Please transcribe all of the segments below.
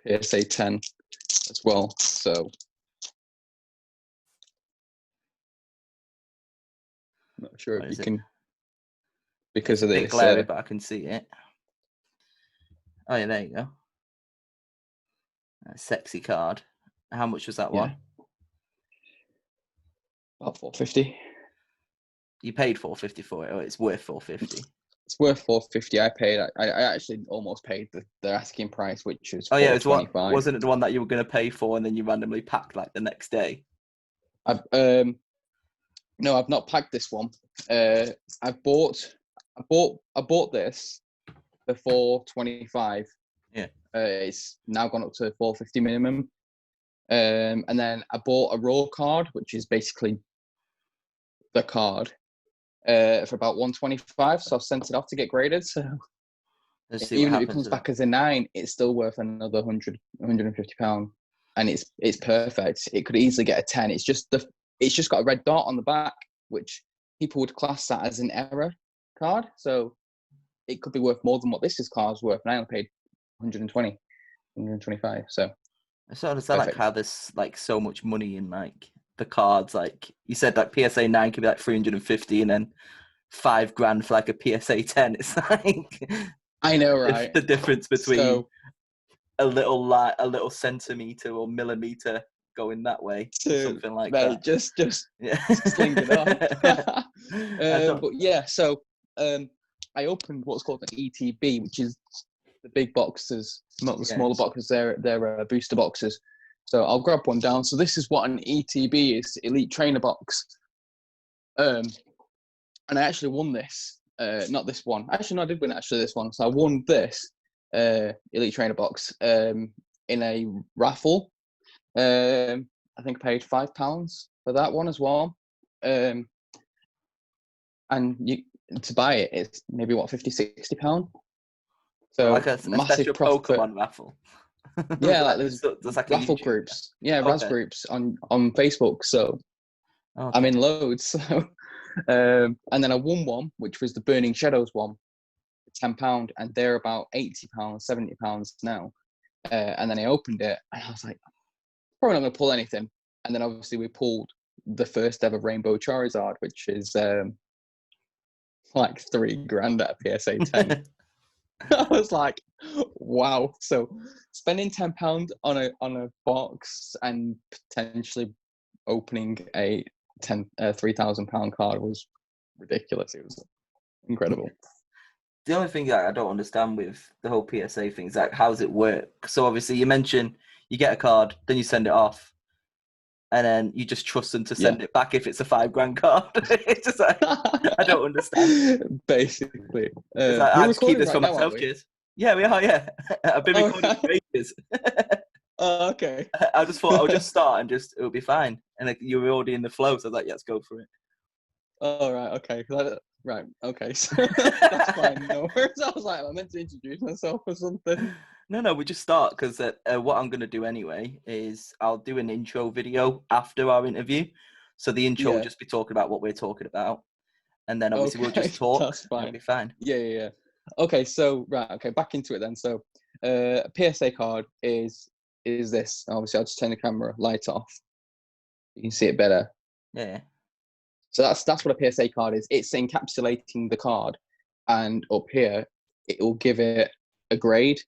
PSA 10 as well. So I'm not sure if you can, because of this. It's a bit glary, but I can see it. Oh yeah, there you go. A sexy card. How much was that one? About $450. You paid $450 for it, or it's worth $450? It's worth $450. I paid. I actually almost paid the asking price, which was $425. Wasn't it the one that you were going to pay for, and then you randomly packed like the next day? No, I've not packed this one. I bought this for $425. Yeah. It's now gone up to $450 minimum. And then I bought a raw card, which is basically the card, for about $125. So I've sent it off to get graded. So even if it comes back as a 9, it's still worth another £150. And it's perfect. It could easily get a 10. It's just got a red dot on the back, which people would class that as an error card. So it could be worth more than what this card's worth. And I only paid $125. So I sort of understand like how there's like so much money in like the cards. Like you said, like PSA 9 could be like $350, and then $5,000 for like a PSA 10. It's like I know, right? The difference between a little centimeter or millimeter going that way, or something like that. Just sling it up. But yeah, so I opened what's called an ETB, which is the big boxes, not the smaller boxes. They're booster boxes. So I'll grab one down. So this is what an ETB is, Elite Trainer Box. And I actually won this. Not this one. Actually, no, I did win this one. So I won this Elite Trainer Box in a raffle. I think I paid £5 for that one as well. And to buy it, it's maybe £50-60. So like a massive profit. Pokemon raffle. Yeah, like there's like raffle groups. Yeah, Raz groups on Facebook. So I'm in loads. So and then I won one, which was the Burning Shadows one, £10, and they're about £80, £70 now. And then I opened it, and I was like, probably not going to pull anything. And then obviously we pulled the first ever Rainbow Charizard, which is like $3,000 at a PSA 10. I was like, wow. So spending £10 on a box and potentially opening a £3,000 card was ridiculous. It was incredible. The only thing that I don't understand with the whole PSA thing is like, how does it work? So obviously you mentioned you get a card, then you send it off, and then you just trust them to send it back if it's a $5,000 card. It's just like, I don't understand. Basically. It's like, I'll just keep this for myself, cheers. Yeah, we are, yeah. I've been recording for ages. Oh, okay. I just thought I'll just start and it'll be fine. And like, you were already in the flow, so I was like, yeah, let's go for it. Oh, right, okay. Right, okay. So that's fine. No worries. I was like, I meant to introduce myself or something. No, we just start because what I'm going to do anyway is I'll do an intro video after our interview. So the intro will just be talking about what we're talking about. And then obviously we'll just talk. That's fine. It'll be fine. Yeah. Okay, so, back into it then. So a PSA card is this. Obviously, I'll just turn the camera light off. You can see it better. Yeah. So that's what a PSA card is. It's encapsulating the card. And up here, it will give it a grade.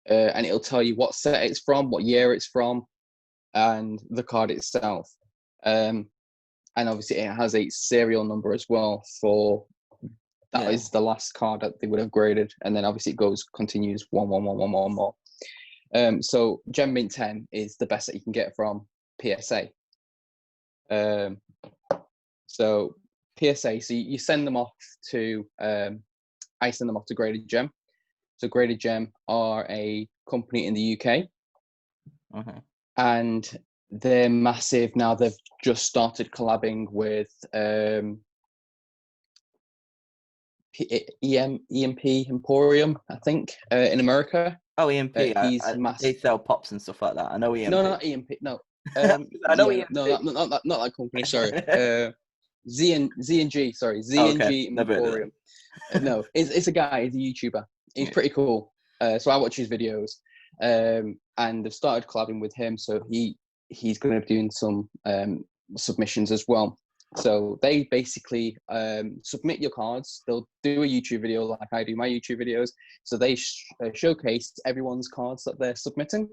And it'll tell you what set it's from, what year it's from, and the card itself. And obviously it has a serial number as well for that is the last card that they would have graded. And then obviously it continues 1, 1, 1, 1, 1 more. So Gem Mint 10 is the best that you can get from PSA. So PSA, so you send them off to, I send them off to Graded Gem. So Graded Gem are a company in the UK. And they're massive now. They've just started collabing with EMP Emporium, I think, in America. Oh, EMP. He's massive. They sell pops and stuff like that. I know EMP. No, not EMP. No. I know EMP. No, not that company. Sorry. Z&G. Sorry, Z&G Emporium. No, it's a guy. He's a YouTuber. He's pretty cool. So I watch his videos, and they've started collabing with him. So he's going to be doing some submissions as well. So they basically submit your cards. They'll do a YouTube video like I do my YouTube videos. So they showcase everyone's cards that they're submitting.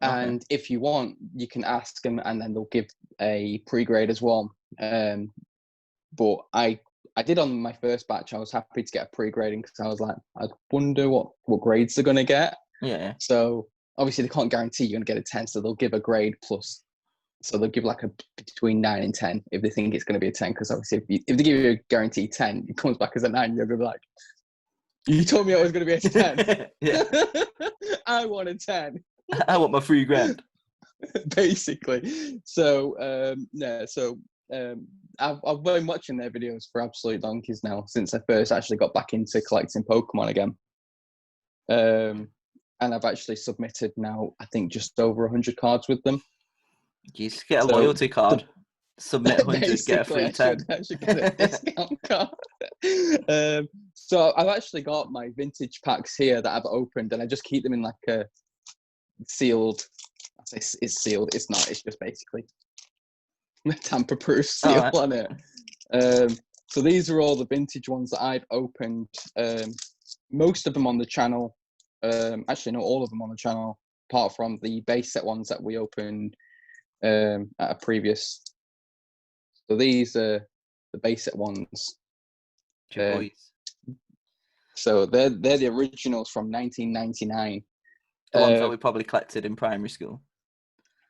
And if you want, you can ask them, and then they'll give a pre-grade as well. But I did on my first batch. I was happy to get a pre-grading because I was like, I wonder what grades they're going to get. Yeah. So obviously they can't guarantee you're going to get a 10, so they'll give a grade plus. So they'll give like a between 9 and 10 if they think it's going to be a 10. Because obviously if they give you a guaranteed 10, it comes back as a 9. You're going to be like, you told me I was going to be a 10. Yeah. I want a 10. I want my $3,000. Basically. So I've been watching their videos for absolute donkeys now since I first actually got back into collecting Pokemon again. And I've actually submitted now, I think, just over 100 cards with them. You just get a loyalty card. Submit 100, get a free 10. I should get a discount card. So I've actually got my vintage packs here that I've opened, and I just keep them in like a sealed. I say it's sealed. It's not. It's just basically a tamper-proof seal on it. So these are all the vintage ones that I've opened. Most of them on the channel. Actually, not all of them on the channel, apart from the base set ones that we opened at a previous. So these are the base set ones. So they're the originals from 1999. The ones that we probably collected in primary school.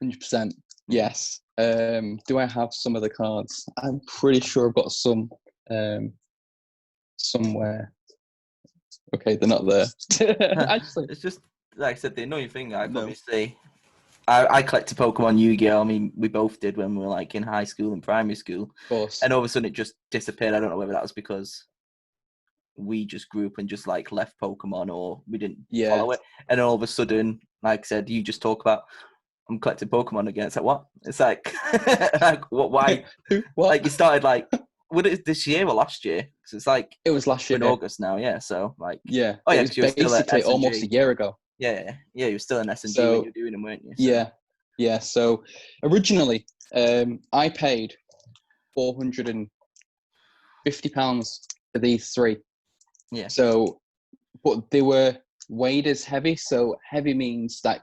100%. Yes. Do I have some of the cards? I'm pretty sure I've got some somewhere. Okay, they're not there. Actually, it's just like I said, the annoying thing. Obviously, I collected Pokemon Yu-Gi-Oh. I mean, we both did when we were like in high school and primary school. Of course. And all of a sudden, it just disappeared. I don't know whether that was because we just grew up and just like left Pokemon, or we didn't follow it. And all of a sudden, like I said, you just talk about I'm collecting Pokemon again. It's like what? It's like, like what? Why? What? Like you started like. What is this year or last year? Because it's like it was last year in August now, yeah. So like, yeah, oh yeah, it was basically almost a year ago. Yeah, you were still in S&G when you were doing them, weren't you? So. Yeah. So originally, I paid £450 for these 3. Yeah. So, but they were weighed as heavy. So heavy means that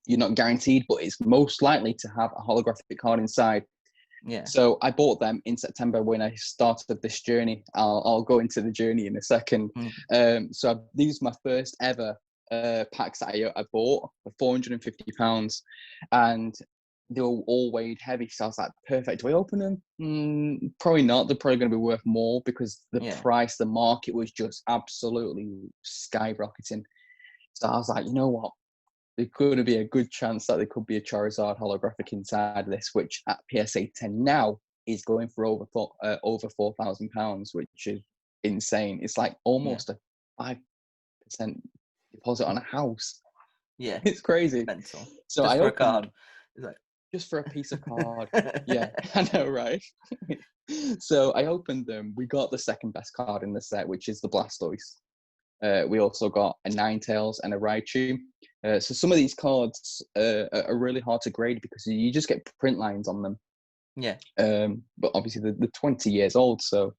you're not guaranteed, but it's most likely to have a holographic card inside. Yeah. So I bought them in September when I started this journey. I'll go into the journey in a second. So these are my first ever packs that I bought for £450, and they were all weighed heavy. So I was like, perfect. Do I open them? Probably not. They're probably going to be worth more because the price, the market was just absolutely skyrocketing. So I was like, you know what? There could be a good chance that there could be a Charizard holographic inside of this, which at PSA 10 now is going for over £4,000, which is insane. It's like almost a 5% deposit on a house. Yeah, it's crazy. Mental. So just I for a card. Just for a piece of card. Yeah, I know, right? So I opened them. We got the second best card in the set, which is the Blastoise. We also got a Ninetales and a Raichu. So some of these cards are really hard to grade because you just get print lines on them. Yeah. But obviously they're 20 years old, so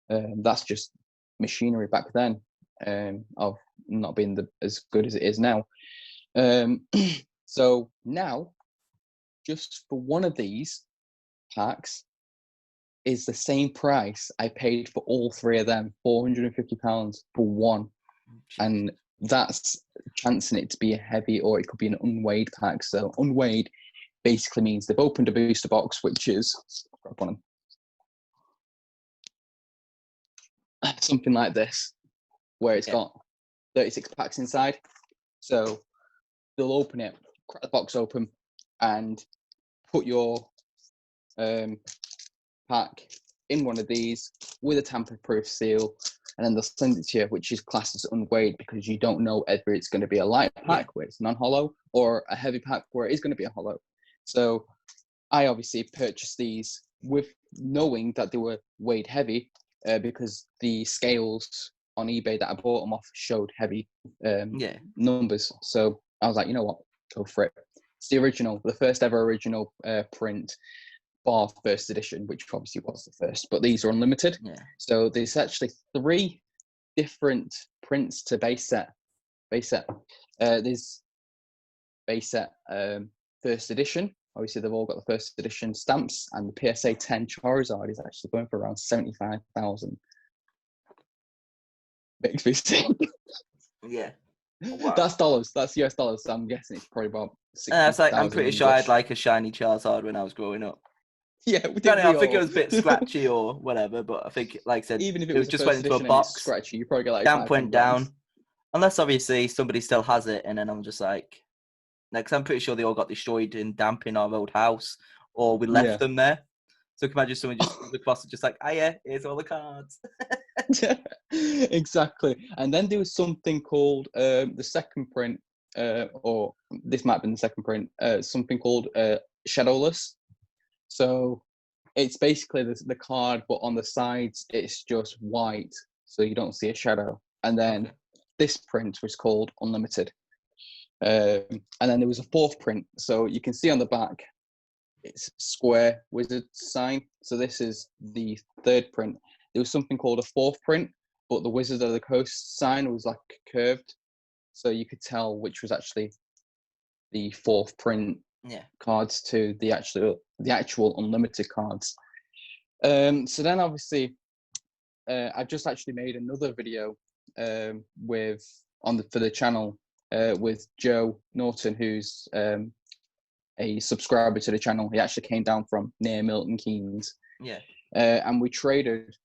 that's just machinery back then of not being as good as it is now. So now, just for one of these packs, is the same price I paid for all 3 of them, £450 for one. And that's chancing it to be a heavy, or it could be an unweighed pack. So unweighed basically means they've opened a booster box, which is something like this, where it's got 36 packs inside. So they'll open it, crack the box open, and put your pack in one of these with a tamper-proof seal, and then they'll send it to you, which is classed as unweighed because you don't know whether it's going to be a light pack where it's non-hollow or a heavy pack where it is going to be a hollow. So I obviously purchased these with knowing that they were weighed heavy because the scales on eBay that I bought them off showed heavy numbers. So I was like, you know what, go for it. It's the original, the first ever original print, bar first edition, which obviously was the first, but these are unlimited. Yeah. So there's actually 3 different prints to base set. There's base set first edition. Obviously, they've all got the first edition stamps, and the PSA 10 Charizard is actually going for around 75,000. Makes me sick. Yeah. Wow. That's dollars. That's US dollars. So I'm guessing it's probably about 60,000. I'm pretty sure I had like a shiny Charizard when I was growing up. Yeah, I think it was a bit scratchy or whatever, but I think, like I said, even if it was just went into a box, scratchy, you probably get like stamp went down. Unless obviously somebody still has it, and then I'm just like, because I'm pretty sure they all got destroyed in damp in our old house, or we left them there. So can you imagine someone just across just like, yeah, here's all the cards. Exactly. And then there was something called the second print, or this might have been the second print, something called Shadowless. So it's basically the card, but on the sides it's just white, so you don't see a shadow. And then this print was called Unlimited. And then there was a 4th print. So you can see on the back, it's square wizard sign. So this is the 3rd print. There was something called a 4th print, but the Wizard of the Coast sign was like curved. So you could tell which was actually the 4th print cards to the actual unlimited cards. So then obviously, I just actually made another video for the channel with Joe Norton, who's a subscriber to the channel. He actually came down from near Milton Keynes. Yeah. And we traded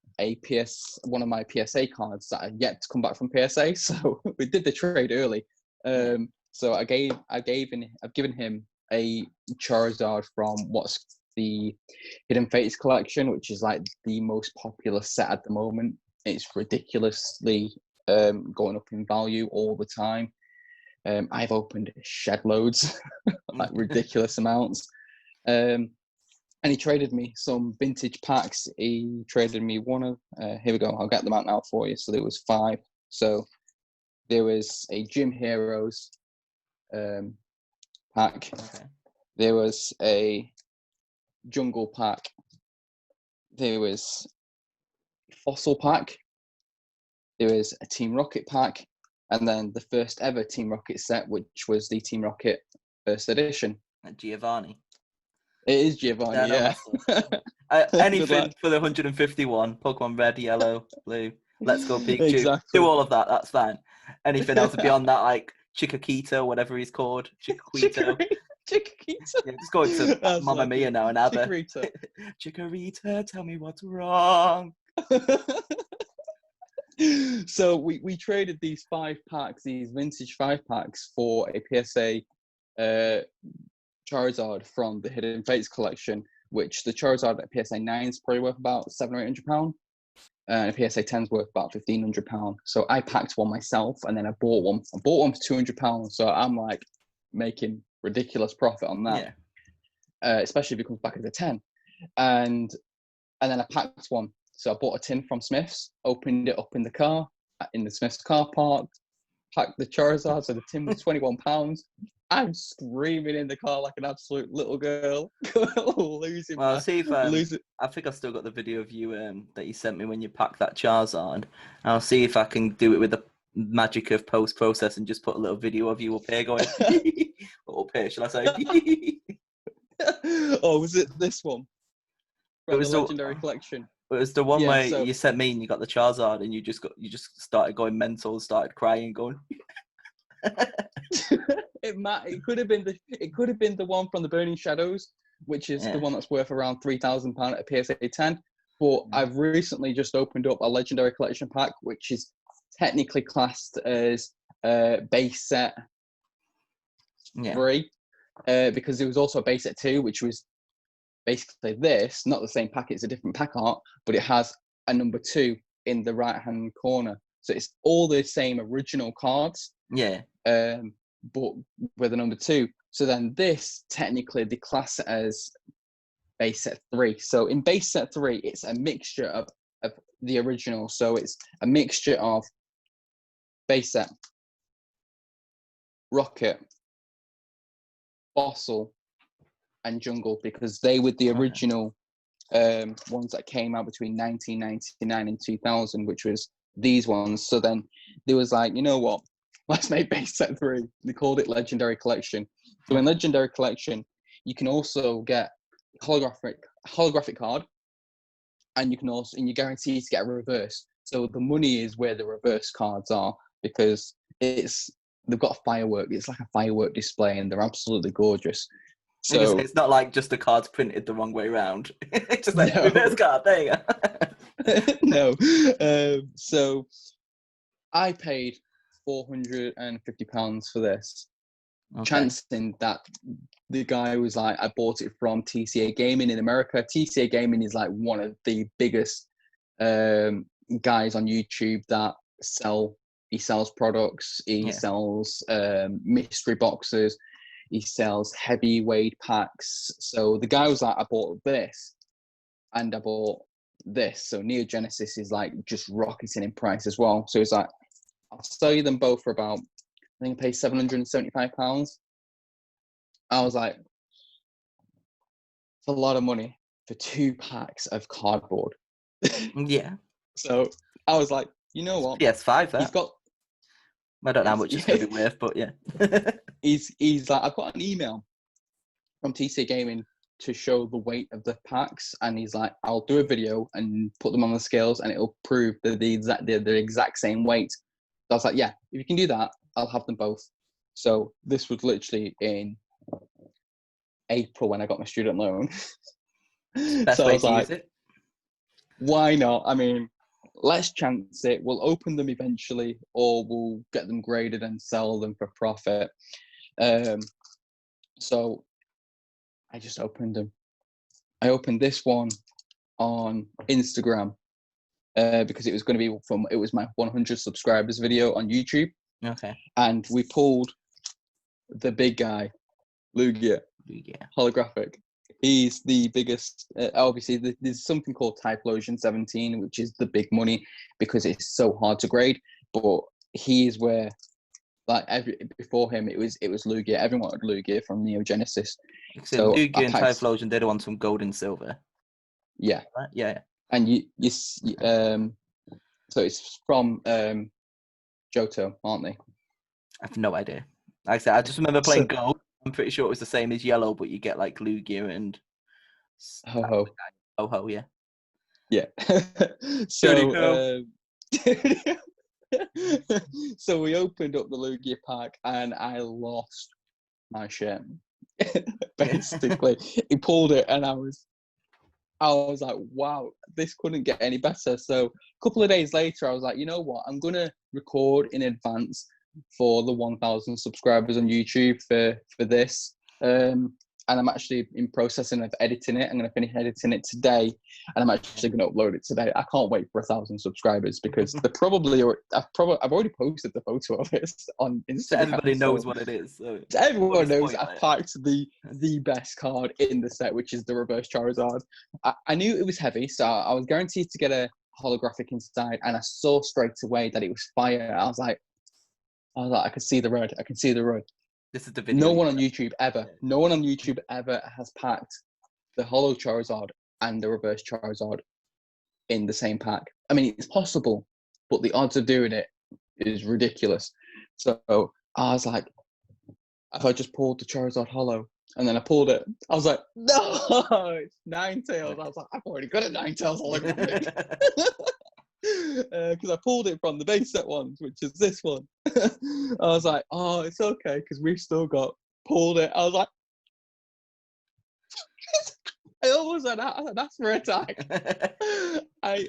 one of my PSA cards that had yet to come back from PSA. So we did the trade early. So I've given him a Charizard from what's the Hidden Fates collection, which is like the most popular set at the moment. It's ridiculously going up in value all the time. I've opened shed loads, like ridiculous amounts. And he traded me some vintage packs. He traded me one of, here we go, I'll get them out now for you. So there was 5. So there was a Gym Heroes pack. Okay. There was a Jungle pack. There was a Fossil pack. There was a Team Rocket pack. And then the first ever Team Rocket set, which was the Team Rocket first edition. Giovanni. It is Giovanni, yeah. Anything for the 151, Pokemon Red, Yellow, Blue, Let's Go Pikachu. Exactly. Do all of that, that's fine. Anything else beyond that, like Chiquito, whatever he's called. Chiquito. Chiquito. Yeah, just going to Mamma like Mia now and ABBA. Chikorita. Chikorita, tell me what's wrong. So we traded these 5 packs, these vintage 5 packs, for a PSA Charizard from the Hidden Fates collection, which the Charizard at PSA 9 is probably worth about £700 or £800, and a PSA 10 is worth about £1,500. So I packed one myself, and then I bought one. I bought one for £200, so I'm like making ridiculous profit on that. Especially if it comes back as a 10. And then I packed one. So I bought a tin from Smith's, opened it up in the car, in the Smith's car park, packed the Charizard, so the tin was £21. I'm screaming in the car like an absolute little girl, losing. Well, see if I think I've still got the video of you that you sent me when you packed that Charizard. I'll see if I can do it with the magic of post-process and just put a little video of you up here going, up here, shall I say? Oh, was it this one? From It was the Legendary Collection. It was the one where you sent me and you got the Charizard and you just started going mental, started crying, going. It could have been the one from the Burning Shadows, which is the one that's worth around £3,000 at a PSA 10. But I've recently just opened up a Legendary Collection pack, which is technically classed as base set 3, because there was also a base set 2, which was basically this, not the same pack, it's a different pack art, but it has a number 2 in the right hand corner. So it's all the same original cards. But with a number 2. So then this, technically, they class it as base set 3. So in base set 3, it's a mixture of the original. So it's a mixture of base set, Rocket, Fossil, and Jungle, because they were the original ones that came out between 1999 and 2000, which was these ones. So then there was like, you know what? Let's make base set 3. They called it Legendary Collection. So in Legendary Collection, you can also get holographic card, and you can also, and you're guaranteed to get a reverse. So the money is where the reverse cards are, because they've got a firework. It's like a firework display, and they're absolutely gorgeous. So it's not like just the cards printed the wrong way around. It's just like reverse card. There you go. No. So I paid £450 for this, chancing that the guy was like, I bought it from TCA Gaming in America. TCA Gaming is like one of the biggest guys on YouTube that he sells products. He sells mystery boxes. He sells heavyweight packs. So the guy was like, I bought this and I bought this. So Neo Genesis is like just rocketing in price as well. So it's like, I'll sell you them both for about, I think I paid £775. I was like, it's a lot of money for 2 packs of cardboard. Yeah. So I was like, you know what? PS5, that. He's got. I don't know how much it's going to be worth, but yeah. he's like, I've got an email from TCA Gaming to show the weight of the packs, and he's like, I'll do a video and put them on the scales, and it'll prove that the exact same weight. So I was like, yeah, if you can do that, I'll have them both. So this was literally in April when I got my student loan. Best way to use it. Why not? I mean, let's chance it. We'll open them eventually, or we'll get them graded and sell them for profit. So I just opened them. I opened this one on Instagram because it was going to be it was my 100 subscribers video on YouTube. Okay. And we pulled the big guy, Lugia, holographic. He's the biggest. Obviously, there's something called Typhlosion 17, which is the big money because it's so hard to grade. But he is where, like, before him, it was Lugia. Everyone wanted Lugia from Neo Genesis. So Lugia and Typhlosion, they're the ones from Gold and Silver. Yeah. Right? Yeah. And so it's from Johto, aren't they? I have no idea. Like I said, I just remember playing Gold. I'm pretty sure it was the same as Yellow, but you get like Lugia and Ho-Ho. Ho-Ho, yeah. Yeah. So so we opened up the Lugia pack and I lost my shit. Basically, he pulled it and I was like, wow, this couldn't get any better. So a couple of days later, I was like, you know what? I'm going to record in advance for the 1,000 subscribers on YouTube for this. And I'm actually in processing of editing it. I'm going to finish editing it today, and I'm actually going to upload it today. I can't wait for 1,000 subscribers because they're probably. I've already posted the photo of it on Instagram. So everybody knows what it is. So everyone knows I've packed the best card in the set, which is the Reverse Charizard. I knew it was heavy, so I was guaranteed to get a holographic inside, and I saw straight away that it was fire. I was like, I can see the red. I can see the red. This is the video. No one on YouTube ever has packed the Holo Charizard and the Reverse Charizard in the same pack. I mean, it's possible, but the odds of doing it is ridiculous. So I was like, if I just pulled the Charizard Holo, and then I pulled it, I was like, no, it's Ninetales. I was like, I've already got a Ninetales holographic. Because I pulled it from the base set ones, which is this one. I was like, oh, it's okay because we've still got pulled it. I was like, I almost had an asthma attack. I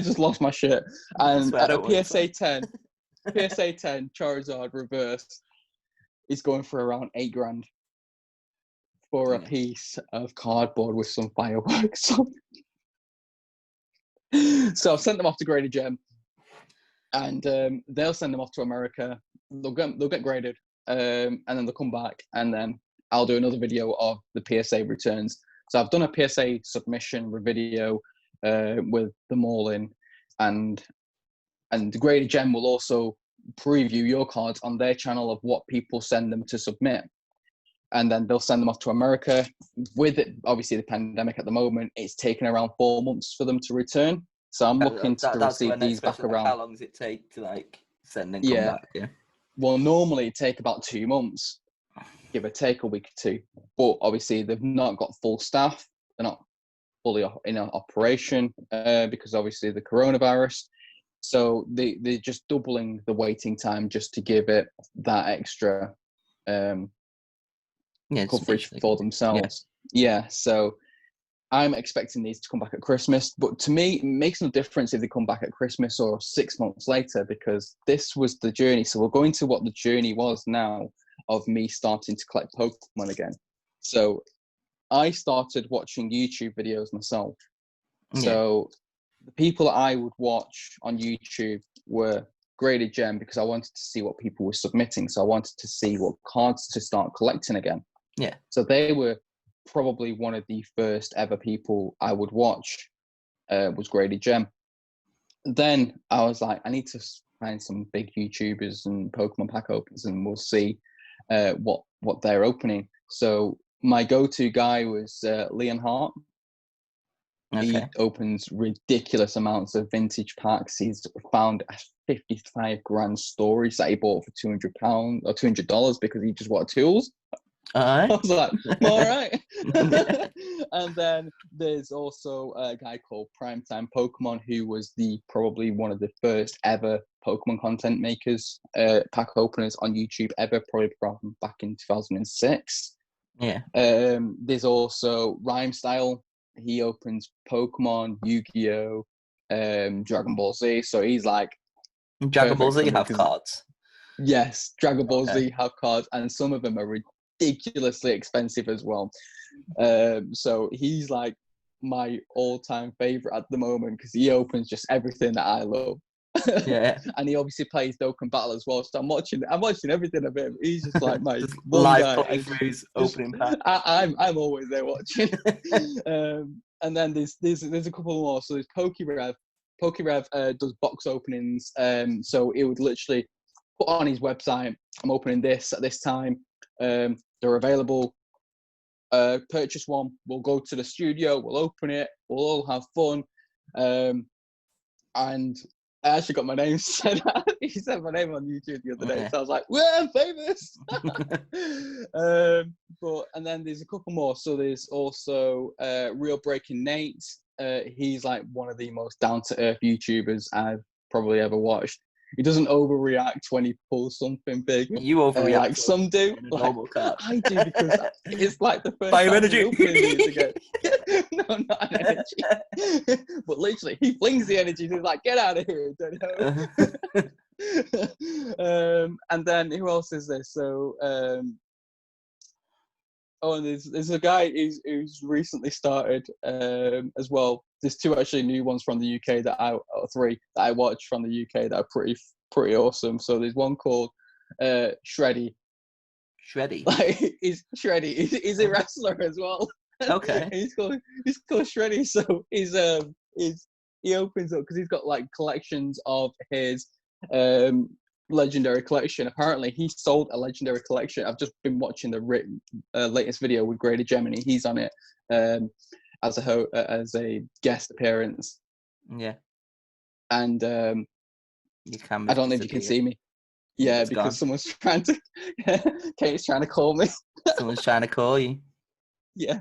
just lost my shit. And at a PSA 10 Charizard reverse is going for around $8,000 for a piece of cardboard with some fireworks on. So I've sent them off to Graded Gem, and they'll send them off to America. They'll get graded, and then they'll come back, and then I'll do another video of the PSA returns. So I've done a PSA submission video with them all in, and and the Graded Gem will also preview your cards on their channel of what people send them to submit. And then they'll send them off to America. With it, obviously the pandemic at the moment, it's taken around 4 months for them to return. So I'm looking to receive these back around. How long does it take to like send and come back? Yeah. Well, normally it take about 2 months, give or take a week or two. But obviously they've not got full staff. They're not fully in operation because obviously the coronavirus. So they're just doubling the waiting time just to give it that extra coverage for themselves. Yeah. So I'm expecting these to come back at Christmas, but to me, it makes no difference if they come back at Christmas or 6 months later, because this was the journey. So we're going to what the journey was now of me starting to collect Pokemon again. So I started watching YouTube videos myself. Yeah. So the people that I would watch on YouTube were Graded Gem, because I wanted to see what people were submitting. So I wanted to see what cards to start collecting again. Yeah. So they were probably one of the first ever people I would watch was Graded Gem. Then I was like, I need to find some big YouTubers and Pokemon pack openers, and we'll see what they're opening. So my go-to guy was Leon Hart. Okay. He opens ridiculous amounts of vintage packs. He's found 55 grand stories that he bought for £200 or $200 because he just wanted tools. I was like, all right. And then there's also a guy called Primetime Pokemon, who was probably one of the first ever Pokemon content makers, pack openers on YouTube ever, probably from back in 2006. Yeah. There's also Rhyme Style. He opens Pokemon, Yu-Gi-Oh, Dragon Ball Z. So he's like, Dragon Ball Z have cards. Yes, Dragon Ball Z have cards, and some of them are ridiculously expensive as well. So he's like my all-time favorite at the moment because he opens just everything that I love. Yeah. And he obviously plays Dokkan Battle as well. So I'm watching everything of him. He's just like my just one live guy. playthroughs, opening pack. I'm always there watching. And then there's a couple more. So there's Pokerev. Pokerev does box openings. So it would literally put on his website, I'm opening this at this time. They're available. Purchase one. We'll go to the studio. We'll open it. We'll all have fun. And I actually got my name said. He said my name on YouTube the other day, so I was like, "Well, I'm famous." And then there's a couple more. So there's also Real Breaking Nate. He's like one of the most down to earth YouTubers I've probably ever watched. He doesn't overreact when he pulls something big. You overreact like some do. Like, I do, because it's like the first Fire energy. No, not an energy. But literally, he flings the energy. He's like, "Get out of here!" And then who else is there? So, and there's a guy who's recently started as well. There's two actually new ones from the UK three that I watched from the UK that are pretty awesome. So there's one called Shreddy. Shreddy. Like he's Shreddy. He's a wrestler as well. Okay. he's called Shreddy. So he opens up because he's got like collections of his legendary collection. Apparently he sold a legendary collection. I've just been watching the latest video with Graded Gemini. He's on it as a guest appearance. Yeah. And I don't know if you can see me. Yeah, it's because gone. Someone's trying to Kate's trying to call me. Someone's trying to call you. Yeah.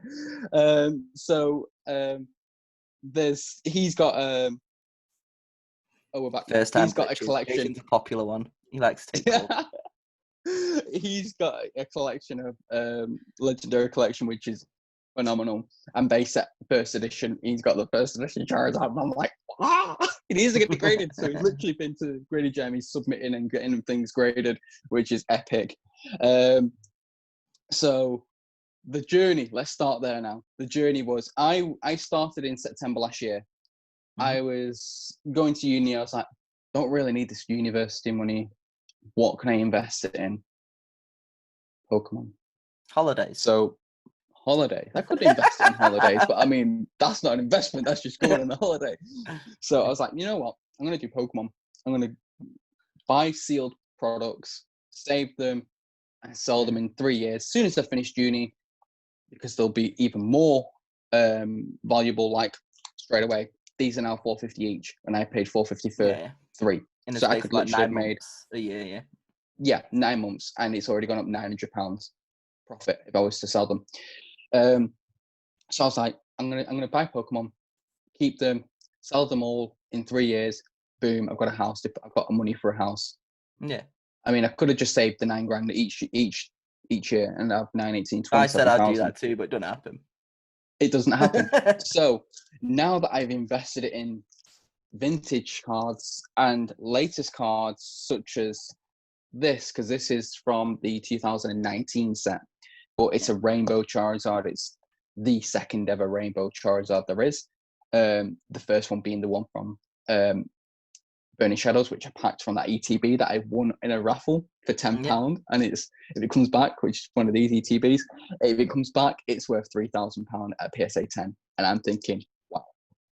He's got we're back. First time he's got a collection. Jason's a popular one. He likes to take calls. He's got a collection of legendary collection, which is phenomenal. And base set first edition. He's got the first edition Charizard. And I'm like, he needs to get it graded. So he's literally been to Graded Gem. He's submitting and getting things graded, which is epic. So the journey, let's start there now. The journey was, I started in September last year. Mm-hmm. I was going to uni. I was like, don't really need this university money. What can I invest it in? Pokemon. Holidays. So holiday. I could invest in holidays, but I mean, that's not an investment. That's just going on a holiday. So I was like, you know what? I'm going to do Pokemon. buy sealed products, save them, and sell them in 3 years. As soon as I finished uni, because they'll be even more valuable, like straight away. These are now $450 each, and I paid $450 for 3. In the so space I could of like literally 9 have made months, a year, 9 months, and it's already gone up £900 profit if I was to sell them. So I was like, I'm gonna buy Pokemon, keep them, sell them all in 3 years. Boom! I've got a house. I've got money for a house. Yeah. I mean, I could have just saved the $9,000 each year and have 9, 18, I said 27,000. I'd do that too, but it doesn't happen. It doesn't happen. So now that I've invested it in vintage cards and latest cards, such as this, because this is from the 2019 set, but it's a Rainbow Charizard. It's the second ever Rainbow Charizard there is. The first one being the one from Burning Shadows, which I packed from that ETB that I won in a raffle for £10. And if it comes back, which is one of these ETBs, if it comes back, it's worth £3,000 at PSA 10. And I'm thinking, wow,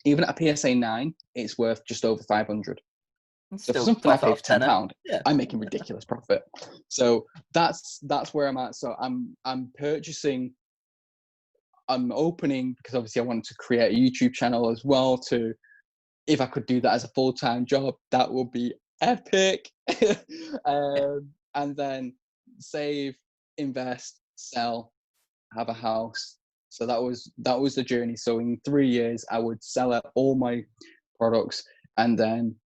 even at a PSA 9, it's worth just over 500. So for something I paid for £10, I'm making ridiculous profit. So that's where I'm at. So I'm purchasing. I'm opening, because obviously I wanted to create a YouTube channel as well. If I could do that as a full-time job, that would be epic. And then save, invest, sell, have a house. So that was the journey. So in 3 years, I would sell out all my products and then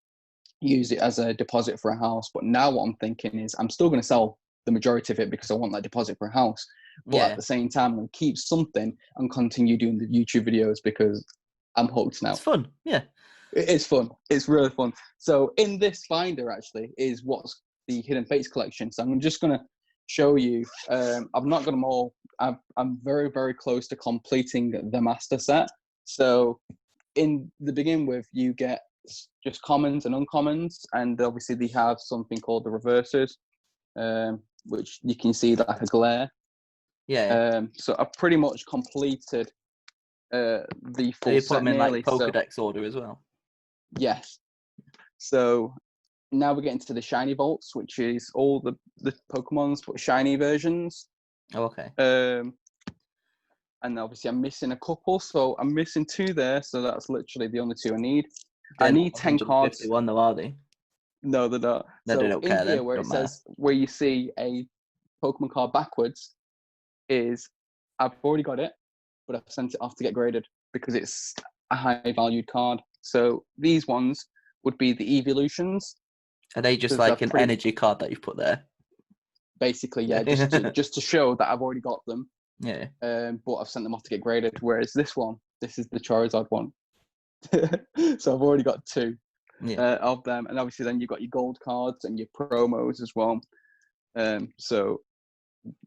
use it as a deposit for a house. But now what I'm thinking is I'm still going to sell the majority of it because I want that deposit for a house. But at the same time, I'm going to keep something and continue doing the YouTube videos because I'm hooked now. It's fun. Yeah. It's fun. It's really fun. So in this binder actually is what's the Hidden Fates collection. So I'm just going to show you. I've not got them all. I'm very, very close to completing the master set. So in the begin with, you get just commons and uncommons, and obviously they have something called the reverses, which you can see like a glare. So I've pretty much completed the full you set. Put them in nearly, like Pokedex order as well. Yes. So now we're getting to the shiny vaults, which is all the Pokemons but shiny versions. Oh, okay. And obviously I'm missing a couple, so I'm missing 2 there. So that's literally the only 2 I need. They're I need 10 cards. though, are they? No, they're not. No, so they don't in care, here, then. where Don't it matter. says where you see a Pokemon card backwards, is I've already got it, but I've sent it off to get graded because it's a high valued card. So these ones would be the evolutions. Are they just like an energy card that you've put there? Basically, yeah, just to show that I've already got them. Yeah. But I've sent them off to get graded. Whereas this is the Charizard one. So I've already got 2 of them, and obviously then you've got your gold cards and your promos as well. So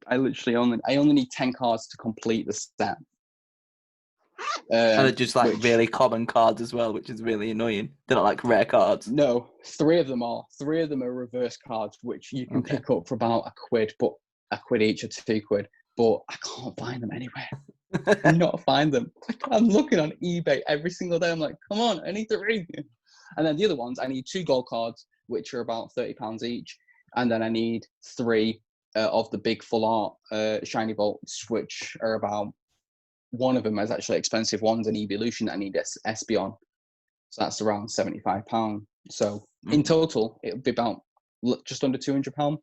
I only need 10 cards to complete the set. And they're just like really common cards as well, which is really annoying. They're not like rare cards. No, 3 of them are. 3 of them are reverse cards, which you can pick up for about £1, but £1 each or £2. But I can't find them anywhere. Not find them. I'm looking on eBay every single day. I'm like, come on, I need 3. And then the other ones, I need 2 gold cards, which are about £30 each, and then I need 3 of the big full art shiny vaults, which are about. One of them is actually expensive. One's an evolution that I need Espeon. So that's around £75. So in total, it would be about just under £200,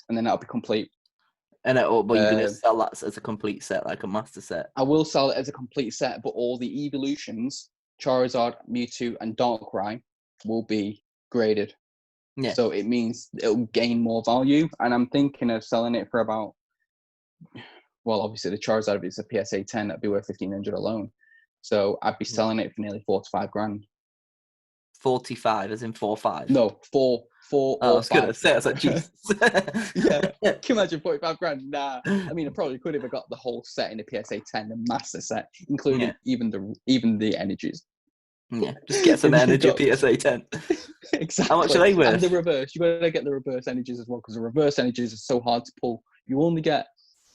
and then that'll be complete. And but you're going to sell that as a complete set, like a master set? I will sell it as a complete set, but all the evolutions, Charizard, Mewtwo, and Darkrai, will be graded. Yeah. So it means it'll gain more value, and I'm thinking of selling it for about. Well, obviously the Charizard, if it's a PSA 10, that'd be worth $1,500 alone. So I'd be selling it for nearly $4 to $5 grand. 45, as in 4-5? No, 4. I was going to say, I was like, Jesus. Yeah. Can you imagine $45 grand? Nah. I mean, I probably could have got the whole set in a PSA 10, the master set, including even the energies. Yeah, just get some energy PSA 10. Exactly. How much are they worth? And the reverse. You got to get the reverse energies as well, because the reverse energies are so hard to pull. You only get.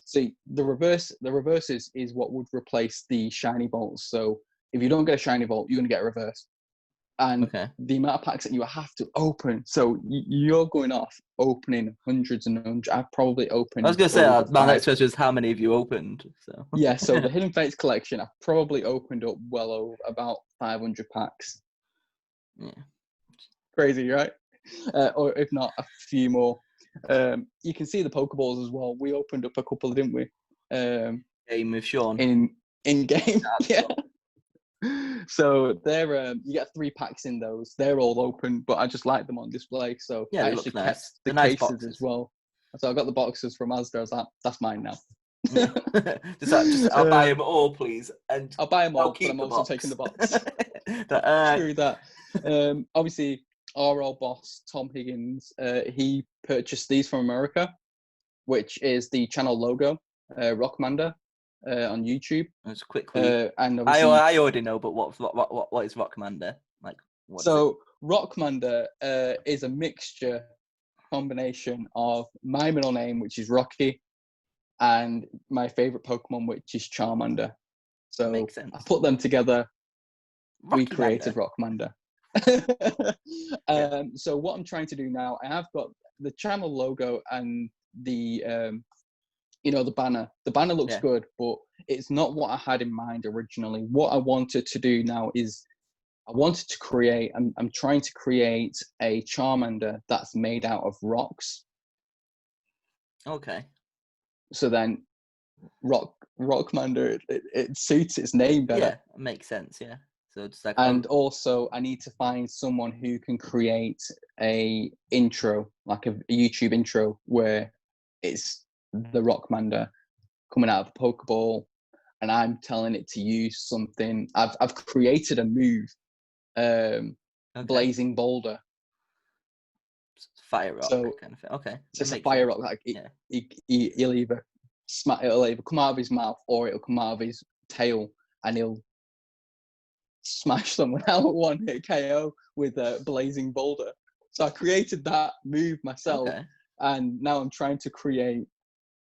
See, the reverses is what would replace the shiny bolts. So if you don't get a shiny bolt, you're going to get a reverse. and Okay. the amount of packs that you have to open. So you're going off opening hundreds and hundreds. I've probably opened. I was going to say, over my next 5. question is how many have you opened? So Yeah, so the Hidden Fates collection, I've probably opened up well over about 500 packs. Yeah. Crazy, right? Or if not, a few more. You can see the Pokeballs as well. We opened up a couple, didn't we? Game with Sean. In game, yeah. Cool. So they're you get 3 packs in those. They're all open, but I just like them on display. So Yeah, I they actually look kept nice. the They're nice cases boxes. as well. So I got the boxes from Asda. I was like, that's mine now. Yeah. just I'll buy them all, please, and I'll buy them all, but I'm the also box. taking the box. But, Screw that. Obviously, our old boss Tom Higgins, he purchased these from America, which is the channel logo, Rockmander, on YouTube. Just quickly, and I already know, but what is Rockmander? Like, what is it? Rockmander is a mixture combination of my middle name, which is Rocky, and my favorite Pokemon, which is Charmander. So Makes sense. I put them together. We Rocky created Mander. Rockmander. Yeah. So what I'm trying to do now, I have got the channel logo and the the banner. The banner looks good, but it's not what I had in mind originally. What I wanted to do now is I'm trying to create a Charmander that's made out of rocks. Okay. So then Rockmander, it suits its name better. Yeah, it makes sense, yeah. So it's like, and also I need to find someone who can create a intro, like a YouTube intro, where it's the Rockmander coming out of a Pokeball, and I'm telling it to use something. I've created a move, Blazing Boulder. Fire rock kind of thing. Okay. So it's a fire rock. Like he'll either it'll either come out of his mouth or it'll come out of his tail, and he'll smash someone out one hit KO with a Blazing Boulder. So I created that move myself, and now I'm trying to create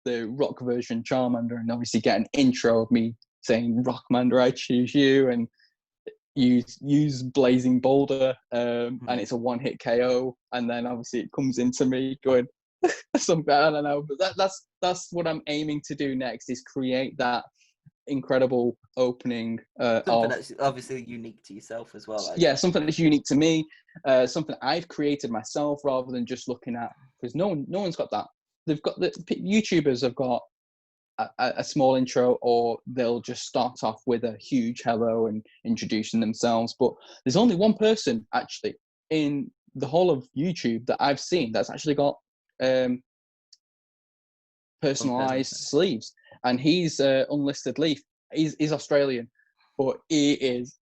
the rock version Charmander, and obviously get an intro of me saying Rockmander, I choose you, and use Blazing Boulder, and it's a one-hit KO, and then obviously it comes into me going something, I don't know, but that's what I'm aiming to do next, is create that incredible opening something that's obviously unique to yourself as well. Something that's unique to me, something I've created myself, rather than just looking at, because no one's got that. They've got the YouTubers have got a small intro, or they'll just start off with a huge hello and introducing themselves. But there's only one person actually in the whole of YouTube that I've seen that's actually got personalized sleeves, and he's Unlisted Leaf. He's Australian, but he is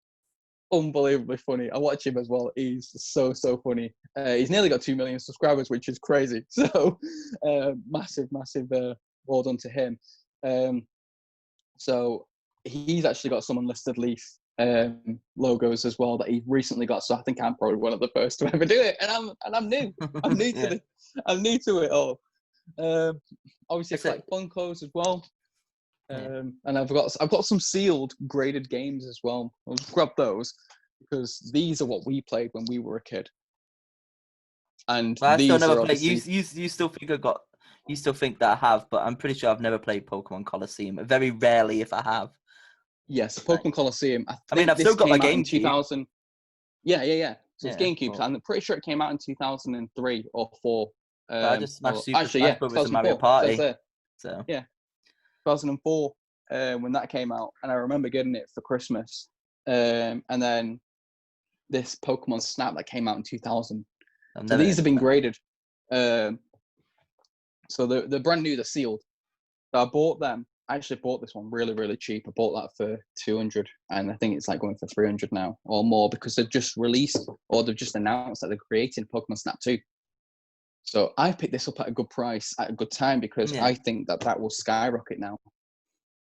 unbelievably funny. I watch him as well. He's so funny. He's nearly got 2 million subscribers, which is crazy. So massive well done to him. So he's actually got some Unlisted Leaf logos as well that he recently got. So I think I'm probably one of the first to ever do it, and I'm new. I'm new to I'm new to it all. Obviously, I collect Funkos as well. And I've got some sealed graded games as well. I'll grab those, because these are what we played when we were a kid. And I these still never are played. You still think you still think that I have, but I'm pretty sure I've never played Pokemon Colosseum. Very rarely, if I have. Yes, Pokemon Colosseum. I mean, I've still got my GameCube. 2000. Yeah. So it's GameCube. Well, I'm pretty sure it came out in 2003 or 4. I just smashed Super Smash Brothers and Mario 2004. Party. So yeah, 2004 when that came out, and I remember getting it for Christmas. And then this Pokemon Snap that came out in 2000. So these have been graded. So they're brand new. They're sealed. So I bought them. I actually bought this one really, really cheap. I bought that for 200, and I think it's like going for 300 now or more, because they've just released, or they've just announced that they're creating Pokemon Snap 2. So I picked this up at a good price at a good time, because I think that will skyrocket now.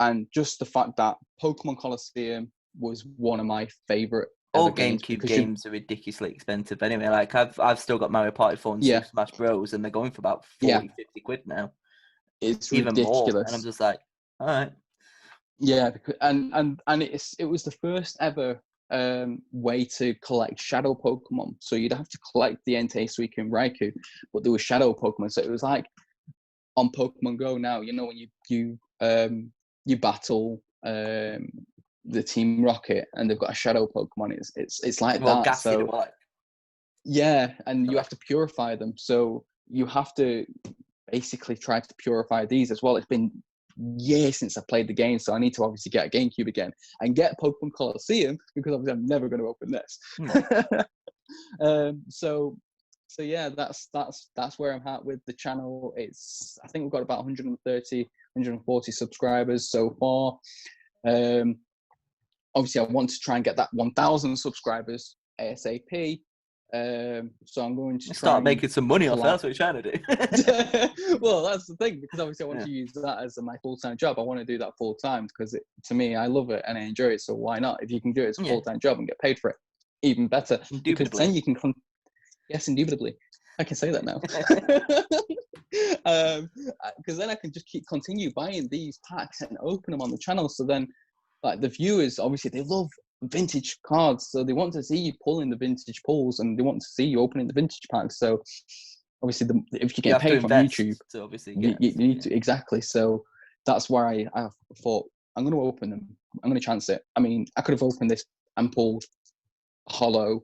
And just the fact that Pokemon Colosseum was one of my favorite. All GameCube games are ridiculously expensive anyway. Like I've still got Mario Party 4 and Super Smash Bros, and they're going for about 40, 50 quid now. It's even ridiculous. More. And I'm just like, all right. Yeah, because, and it was the first ever way to collect shadow Pokemon. So you'd have to collect the Entei, Suicune, and Raikou, but there were shadow Pokemon. So it was like on Pokemon Go now, when you battle the Team Rocket and they've got a shadow Pokemon. It's like Well, that. So yeah, and you have to purify them. So you have to basically try to purify these as well. It's been years since I played the game, so I need to obviously get a GameCube again and get Pokemon Colosseum, because obviously I'm never going to open this. So yeah, that's where I'm at with the channel. I think we've got about 130, 140 subscribers so far. Obviously I want to try and get that 1,000 subscribers ASAP. So I'm going to start making some money off that. That's what you're trying to do. Well, that's the thing, because obviously I want to use that as my full-time job. I want to do that full-time because to me, I love it and I enjoy it. So why not? If you can do it as a full-time job and get paid for it, even better. Because then you can yes, indubitably. I can say that now. Because then I can just continue buying these packs and open them on the channel. So then, like, the viewers, obviously, they love vintage cards, so they want to see you pulling the vintage pulls, and they want to see you opening the vintage packs. So obviously, if you get paid from YouTube, so obviously you need to, exactly. So that's why I thought I'm going to open them. I'm going to chance it. I mean, I could have opened this and pulled holo,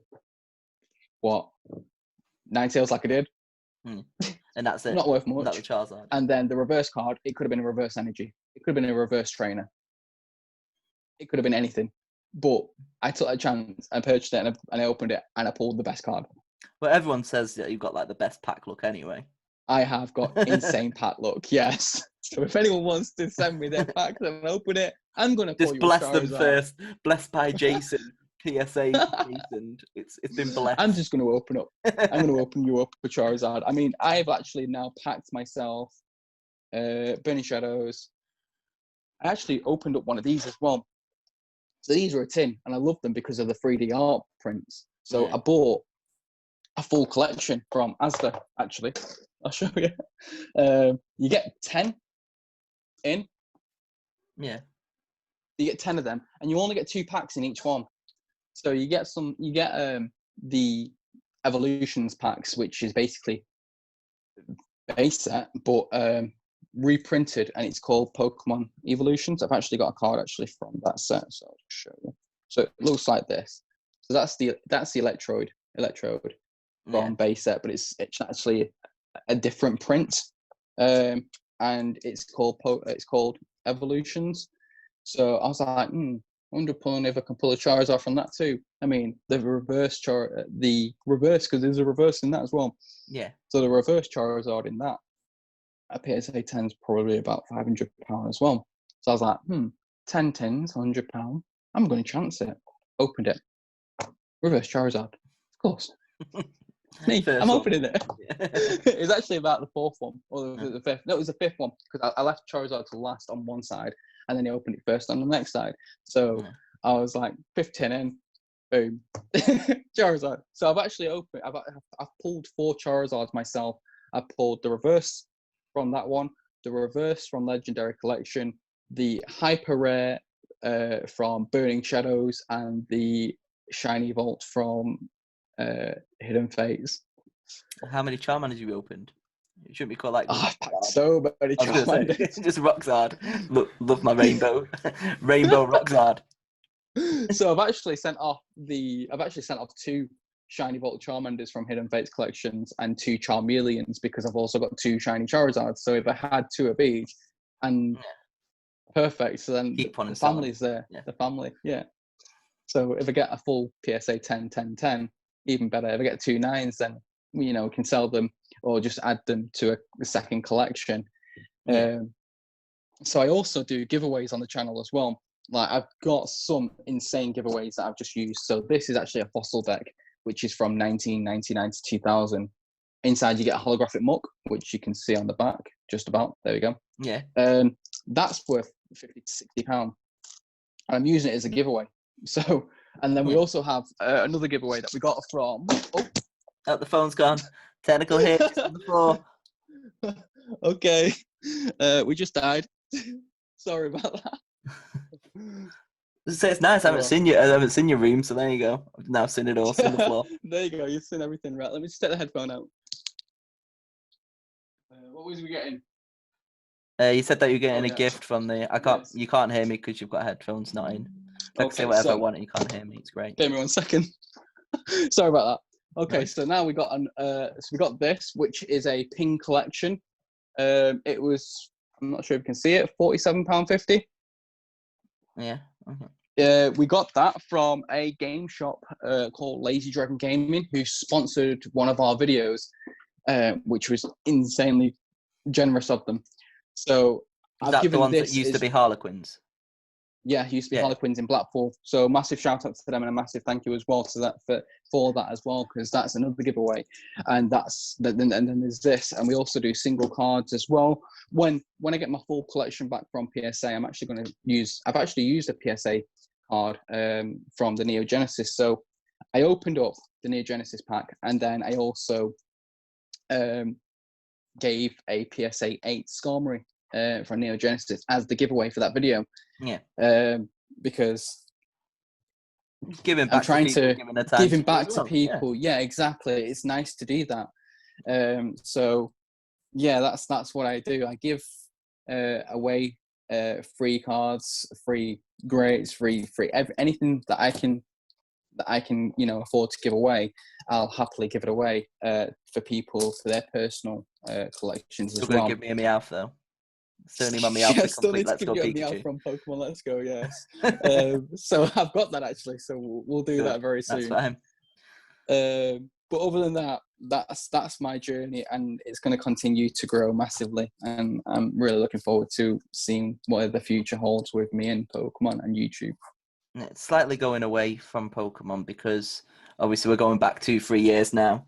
what, Ninetales like I did, and that's it. Not worth much. Not the Charizard. And then the reverse card, it could have been a reverse energy. It could have been a reverse trainer. It could have been anything. But I took a chance, I purchased it, and I opened it, and I pulled the best card. Well, everyone says that you've got like the best pack look anyway. I have got insane pack look, yes. So if anyone wants to send me their packs and open it, I'm going to pull you a Charizard. Just bless them first. Blessed by Jason. PSA Jason. It's been blessed. I'm just going to open up. I'm going to open you up a Charizard. I mean, I've actually now packed myself Burning Shadows. I actually opened up one of these as well. So these are a tin, and I love them because of the 3D art prints. So I bought a full collection from Asda, actually. I'll show you. You get 10 in. Yeah. You get 10 of them, and you only get 2 packs in each one. So you get the Evolutions packs, which is basically base set, but reprinted, and it's called Pokemon Evolutions. I've actually got a card from that set, so I'll show you. So it looks like this. So that's the Electrode from base set, but it's actually a different print, and it's called Evolutions. So I was like, I wonder if I can pull a Charizard from that too. I mean, the reverse, because there's a reverse in that as well. Yeah. So the reverse Charizard in that, a PSA 10 is probably about £500 as well. So I was like, 10 tins, £100. I'm going to chance it. Opened it. Reverse Charizard. Of course. Me, I'm opening it. It was actually about the 4th one, or the 5th. No, it was the 5th one, because I left Charizard to last on one side, and then he opened it first on the next side. So I was like, 5th tin in, boom, Charizard. So I've actually opened. I've pulled 4 Charizards myself. I pulled the reverse from that one, the reverse from Legendary Collection, the hyper rare from Burning Shadows, and the shiny vault from Hidden Fates. How many Charmanders have you opened? It shouldn't be called like. I've packed so many Charmanders. Just Roxard. Love my rainbow, rainbow Roxard. So I've actually sent off 2 shiny vault Charmanders from Hidden Fates collections and 2 Charmeleons, because I've also got 2 shiny Charizards. So if I had 2 of each, and perfect. So then the family's there. Yeah. The family, yeah. So if I get a full PSA 10, 10, 10, even better. If I get 2 9s, then we can sell them or just add them to a second collection. So I also do giveaways on the channel as well. Like, I've got some insane giveaways that I've just used. So this is actually a fossil deck, which is from 1999 to 2000. Inside you get a holographic muck, which you can see on the back, just about. There we go. Yeah. That's worth £50 to £60. And I'm using it as a giveaway. So, and then we also have another giveaway that we got from... Oh, the phone's gone. Technical hit on the floor. Okay. We just died. Sorry about that. So it's nice. I haven't seen you. I haven't seen your room, so there you go. I've now seen it all. Seen the floor. There you go. You've seen everything, right? Let me just take the headphone out. What was we getting? You said that you're getting a gift from the. I can't. Yes. You can't hear me because you've got headphones not in. I can say whatever I want, and you can't hear me. It's great. Give me 1 second. Sorry about that. Okay, so now we got we got this, which is a pin collection. It was, I'm not sure if you can see it, £47.50. Yeah. Okay. We got that from a game shop called Lazy Dragon Gaming, who sponsored one of our videos, which was insanely generous of them. So Is that the ones that used to be Harlequins? Yeah, used to be Harlequins in Blackpool. So massive shout out to them and a massive thank you as well to that for that as well, because that's another giveaway. And then there's this, and we also do single cards as well. When I get my full collection back from PSA, I've actually used a PSA card from the Neo Genesis. So I opened up the Neo Genesis pack, and then I also gave a PSA 8 Skarmory from Neo Genesis as the giveaway for that video. Yeah. Because giving back I'm trying to giving back to people. Yeah, exactly. It's nice to do that. So yeah, that's what I do. I give away free cards, free grades, free anything that I can afford to give away. I'll happily give it away for people for their personal collections as well. You're going to give me a Meowth though. Still need my Meowth to complete Let's Go Pikachu. From Pokemon Let's Go, yes. So I've got that actually. So we'll do that very soon. That's fine. But other than that, that's my journey, and it's going to continue to grow massively. And I'm really looking forward to seeing what the future holds with me and Pokemon and YouTube. It's slightly going away from Pokemon because obviously we're going back 2-3 years now.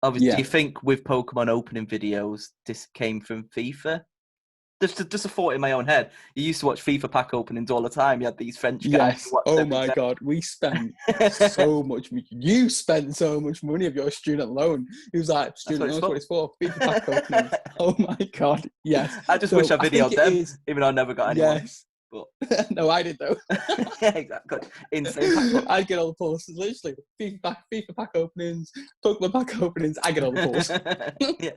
Obviously, do you think with Pokemon opening videos, this came from FIFA? Just a thought in my own head. You used to watch FIFA pack openings all the time. You had these French guys. Yes. Oh my God. We spent so much. You spent so much money of your student loan. He was like, student loan, what it's for. FIFA pack openings. Oh my God. Yes. I just wish I videoed them, even though I never got anyone. Yes. But no, I did though. Yeah, exactly. Insane. I get all the pulls. Literally, FIFA pack openings, Pokemon pack openings. I get all the pulls. Yeah,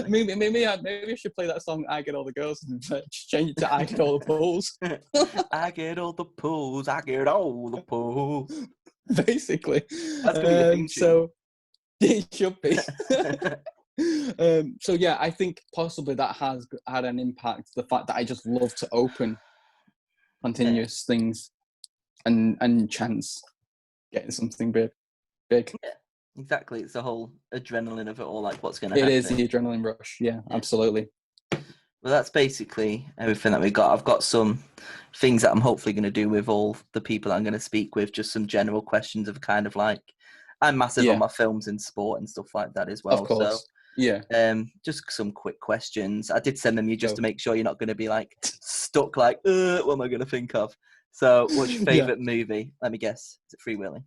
maybe I should play that song. I get all the girls and change it to I get all the pulls. I get all the pulls. I get all the pulls. Basically, that's gonna be so it should be. So yeah, I think possibly that has had an impact. The fact that I just love to open continuous things and chance getting something big. Yeah, exactly. It's the whole adrenaline of it all, like what's going to happen. It is the adrenaline rush. Yeah, absolutely. Well, that's basically everything that we got. I've got some things that I'm hopefully going to do with all the people I'm going to speak with, just some general questions of kind of like, I'm massive on my films and sport and stuff like that as well. Of course. So, just some quick questions. I did send them you just to make sure you're not going to be like stuck like, what am I going to think of? So what's your favourite movie? Let me guess. Is it Free Willy?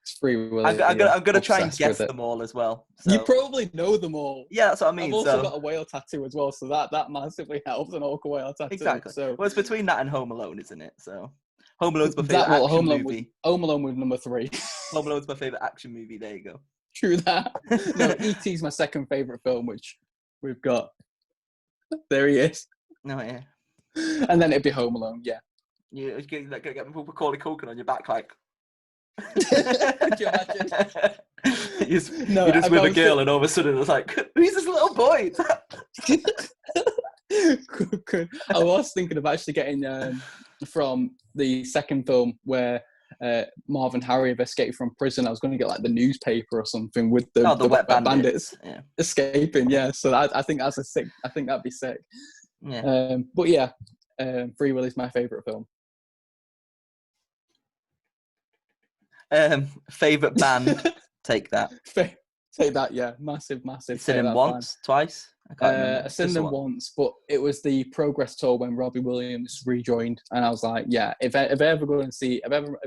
It's Free Willy. I'm going to try and guess them all as well. So. You probably know them all. Yeah, that's what I mean. I've also got a whale tattoo as well, so that massively helps, an orca whale tattoo. Exactly. So. Well, it's between that and Home Alone, isn't it? So Home Alone's my favourite action movie. Home Alone was number 3. Home Alone's my favourite action movie. There you go. True that. No, E.T.'s my second favourite film, which we've got. There he is. No, yeah. And then it'd be Home Alone, yeah. You're going to get Macaulay Culkin on your back, like. Could you imagine? You're just with a girl, and all of a sudden it's like, who's this little boy? Good. I was thinking of actually getting from the second film where Marv and Harry have escaped from prison. I was going to get like the newspaper or something with the wet bandits escaping. Yeah, so I think that's I think that'd be sick. Yeah. But yeah, Free Willy's my favourite film. Favorite band? Take that. Take that. Yeah, massive. Seen them once, twice. I can't remember. I've seen them once, but it was the Progress tour when Robbie Williams rejoined, and I was like, yeah, if I ever go and see, you don't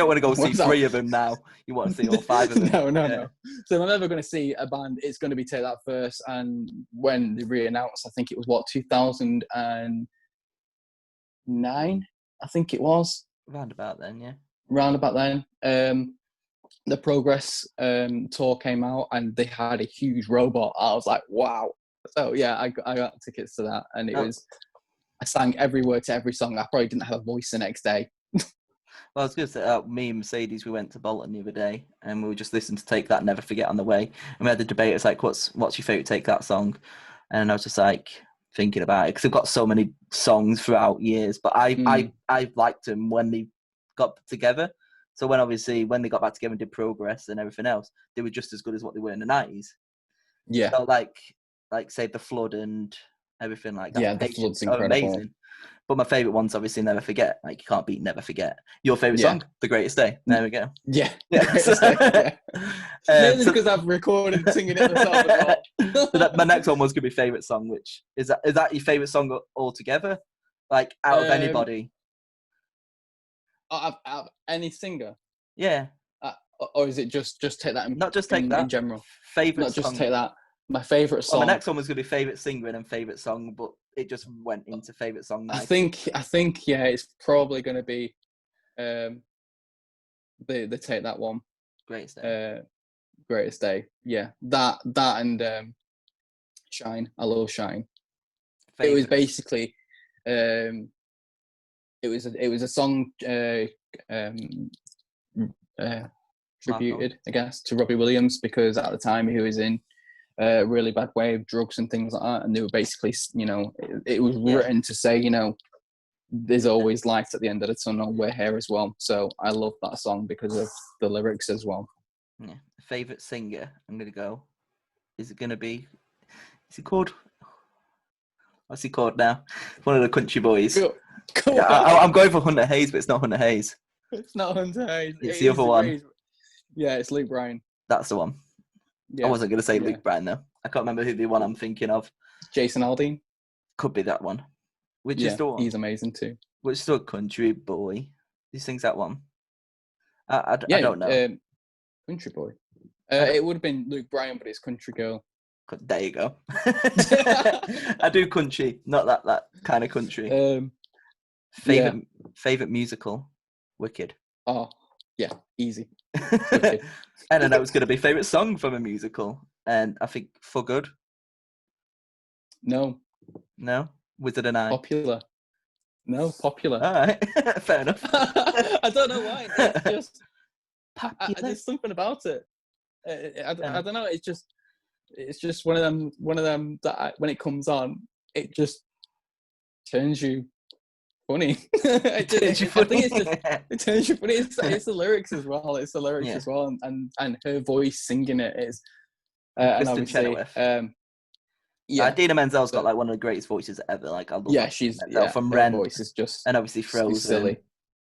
want to go see 3 of them now. You want to see all 5 of them. No. So if I'm ever going to see a band, it's going to be Take That first. And when they re-announced, I think it was 2009. I think it was. Round about then, yeah. Round about then, the Progress tour came out, and they had a huge robot. I was like, wow. So yeah, I got tickets to that, and I sang every word to every song. I probably didn't have a voice the next day. Well, I was going to say, me and Mercedes, we went to Bolton the other day, and we were just listening to Take That, Never Forget on the way. And we had the debate. It's like, what's your favourite Take That song? And I was just like thinking about it, because they've got so many songs throughout years. But I liked them when they got together. So when they got back together and did Progress and everything else, they were just as good as what they were in the 90s. Yeah. So like say The Flood and everything like that. Yeah, The Flood's incredible. Amazing. But my favourite one's obviously Never Forget. Like, you can't beat Never Forget. Your favourite song? The Greatest Day. There we go. Yeah. The Greatest Day, yeah. Mainly because I've recorded singing it myself as well. So my next one was going to be favourite song, which is that your favourite song altogether? Like, out of anybody? Out of any singer? Yeah. Or is it just Take That Not just Take That. In general? Favourite Not song. just Take That. My favourite song. Well, my next one was going to be favourite singer and then favourite song, but it just went into favourite song. I think yeah, it's probably going to be the Take That one. Greatest Day. Greatest Day. Yeah, that and Shine. I love Shine. Favorite. It was basically it was a song tributed, I guess, to Robbie Williams, because at the time he was in a really bad way of drugs and things like that, and they were basically, it was written to say, there's always light at the end of the tunnel. We're here as well. So I love that song because of the lyrics as well. Yeah. Favorite singer? I'm gonna go. Is it he called? What's he called now? One of the country boys. Cool. I'm going for Hunter Hayes, but it's not Hunter Hayes. It's not Hunter Hayes. It's the other one. Yeah, it's Luke Bryan. That's the one. Yeah. I wasn't going to say Luke Bryan, though. I can't remember who the one I'm thinking of. Jason Aldean. Could be that one. Which is the one? He's amazing too. Which is the country boy? Who sings that one? I don't know. Country boy. It would have been Luke Bryan, but it's Country Girl. There you go. I do country, not that kind of country. Favorite musical? Wicked. Oh, yeah, easy. And I know it's going to be favorite song from a musical, and I think For Good. No, Wizard and I. Popular. No, Popular. All right, fair enough. I don't know why. It's just there's something about it. I don't know. It's just one of them that when it comes on, it just turns you funny. It turns you funny. It's the lyrics as well. It's the lyrics as well, and her voice singing it is. And obviously, Idina Menzel's got like one of the greatest voices ever. Like I love from Ren, voice is just and obviously Frozen, silly,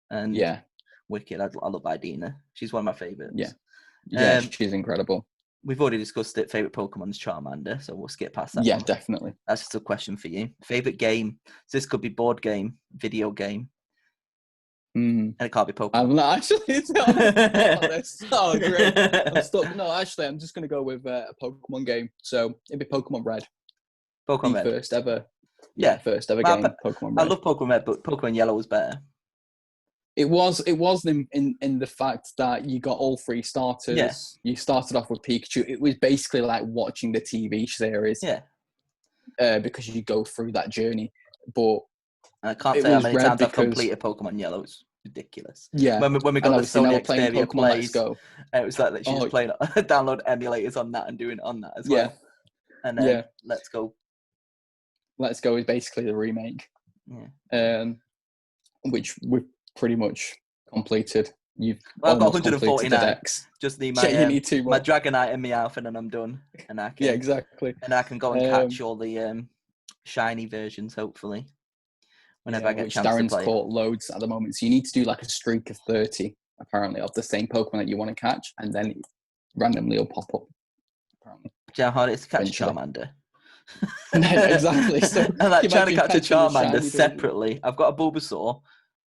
and Wicked. I love Idina. She's one of my favorites. Yeah, she's incredible. We've already discussed it. Favorite Pokemon's Charmander, so we'll skip past that. Yeah, one. Definitely. That's just a question for you. Favorite game? So this could be board game, video game, and it can't be Pokemon. I'm not actually on this. Oh, great! I'm stuck. No, actually, I'm just going to go with a Pokemon game. So it'd be Pokemon Red. Pokemon Red. First ever. First ever game. Pokemon Red. I love Pokemon Red, but Pokemon Yellow was better. It was in the fact that you got all three starters. Yeah. You started off with Pikachu. It was basically like watching the TV series. Yeah. Because you go through that journey. But I can't tell how many times I've completed Pokemon Yellow. It's ridiculous. Yeah. When we got the Sony Xperia Plays, Go. It was like she was playing download emulators on that and doing it on that as well. Yeah. And then Let's Go. Let's Go is basically the remake. Yeah. Which we've pretty much completed. I've got 149. Just need my you need two more. My Dragonite and Meowth, and then I'm done. And I can, exactly. And I can go and catch all the shiny versions, hopefully. Whenever I get a chance Darren's to play. caught loads at the moment. So you need to do like a streak of 30, apparently, of the same Pokemon that you want to catch, and then randomly it'll pop up. Apparently. Do you know how hard it is to catch a Charmander? Exactly. So I'm like trying to catch a Charmander separately. I've got a Bulbasaur.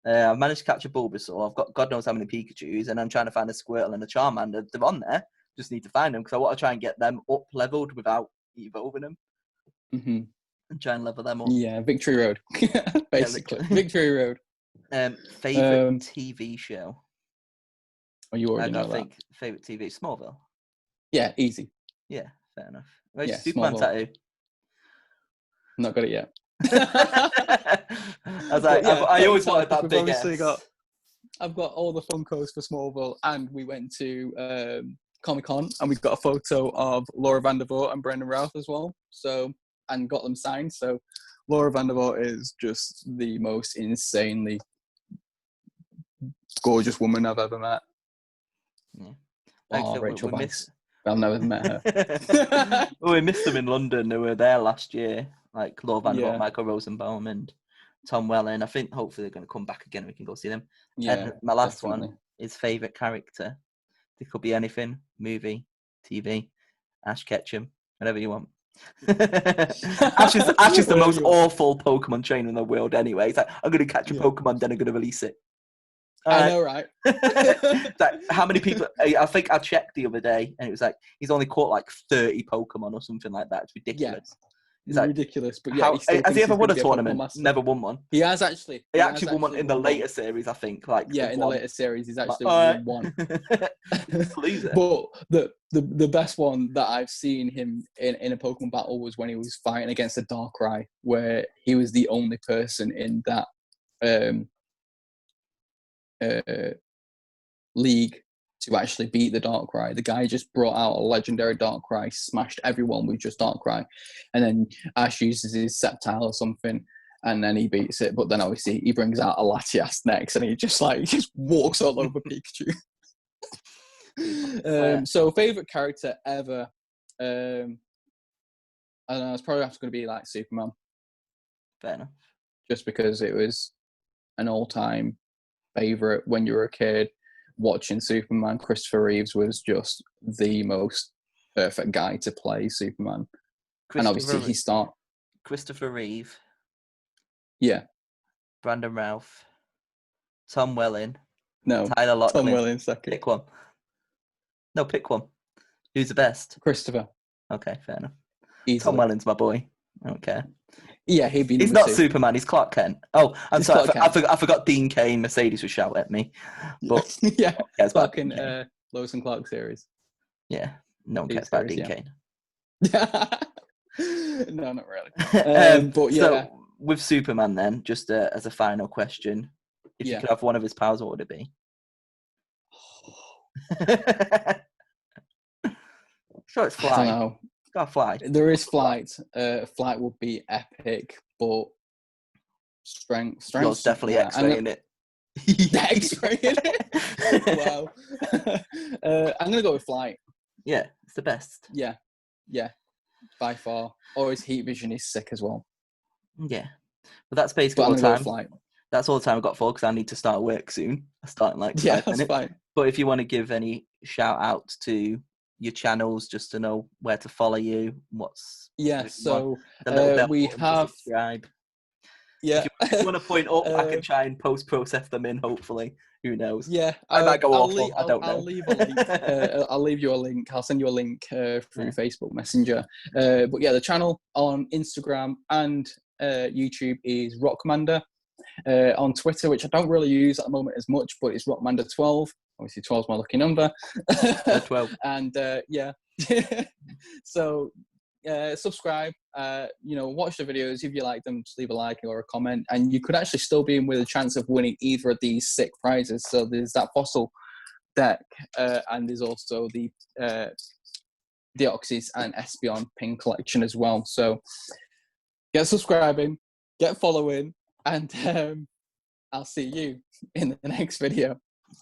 I've managed to catch a Bulbasaur. I've got God knows how many Pikachus, and I'm trying to find a Squirtle and a Charmander. They're on there. Just need to find them because I want to try and get them up leveled without evolving them. Mm-hmm. And try and level them up. Yeah, Victory Road. Basically, Victory Road. Favorite TV show? Oh, you already know that. think favorite TV Smallville. Yeah, easy. Yeah, fair enough. Where's Yeah, your Superman Smallville. tattoo? Not got it yet. I was like, yeah, I always wanted that we've big obviously S. I've got all the Funkos for Smallville, and we went to Comic-Con, and we've got a photo of Laura Vandervoort and Brendan Routh as well. So, and got them signed. So, Laura Vandervoort is just the most insanely gorgeous woman I've ever met. Yeah. Like Oh, so Rachel Banks. I've never met her. Well, we missed them in London. They were there last year. Like Laura Vandervoort, Michael Rosenbaum, and Tom Welling. I think hopefully they're going to come back again. We can go see them. Yeah, and my last definitely. one is favorite character. It could be anything, movie, TV, Ash Ketchum, whatever you want. Ash is the most awful Pokemon trainer in the world anyway. It's like, I'm going to catch a Pokemon, then I'm going to release it. I know, right? Like, how many people? I think I checked the other day, and it was like he's only caught like 30 Pokemon or something like that. It's ridiculous. Yeah. It's like, ridiculous, but yeah, has he ever won a tournament? Never won one. He has actually. He actually won one in the later series, I think. Like in the later series, he's actually won one. Loser. But the best one that I've seen him in a Pokemon battle was when he was fighting against a Darkrai, where he was the only person in that league to actually beat the Darkrai. The guy just brought out a legendary Darkrai, smashed everyone with just Darkrai, and then Ash uses his Sceptile or something, and then he beats it. But then obviously he brings out a Latias next, and he just walks all over Pikachu. So favorite character ever, I don't know. It's probably going to be like Superman. Fair enough. Just because it was an all-time favorite when you were a kid. Watching Superman, Christopher Reeves was just the most perfect guy to play Superman. And obviously Christopher Reeve. Yeah. Brandon Routh. Tom Welling. No. Tyler Locklin. Tom Welling second. Pick one. No, pick one. Who's the best? Christopher. Okay, fair enough. Easily. Tom Welling's my boy. I don't care. Yeah, he'd be. He's not Superman. He's Clark Kent. Oh, I'm sorry. I forgot Dean Cain. Mercedes would shout at me. But yeah, Clark in Lois and Clark series. Yeah, no one cares about Dean Cain. No, not really. But yeah, so with Superman, then, just as a final question, if you could have one of his powers, what would it be? Sure, it's fly. I don't know. It's got fly. There is flight. Flight would be epic, but strength. Yours definitely X-raying it. X-raying it. Wow. I'm gonna go with flight. Yeah, it's the best. Yeah, by far. Or his heat vision is sick as well. Yeah, but that's basically all the time. That's all the time I've got for because I need to start work soon. I start in like 5 minutes. That's fine. But if you want to give any shout outs to your channels, just to know where to follow you, so we have subscribe. Yeah, if you want to point up, I can try and post-process them in. Hopefully, who knows? Yeah, I might go awful. I don't know. I'll leave a link. I'll leave you a link. I'll send you a link through Facebook Messenger. But yeah, the channel on Instagram and YouTube is Rockmander. On Twitter, which I don't really use at the moment as much, but it's Rockmander12. Obviously, 12 is my lucky number. 12. And yeah, so subscribe. Watch the videos. If you like them, just leave a like or a comment, and you could actually still be in with a chance of winning either of these sick prizes. So there's that fossil deck, and there's also the Deoxys and Espeon pin collection as well. So get subscribing, get following, and I'll see you in the next video.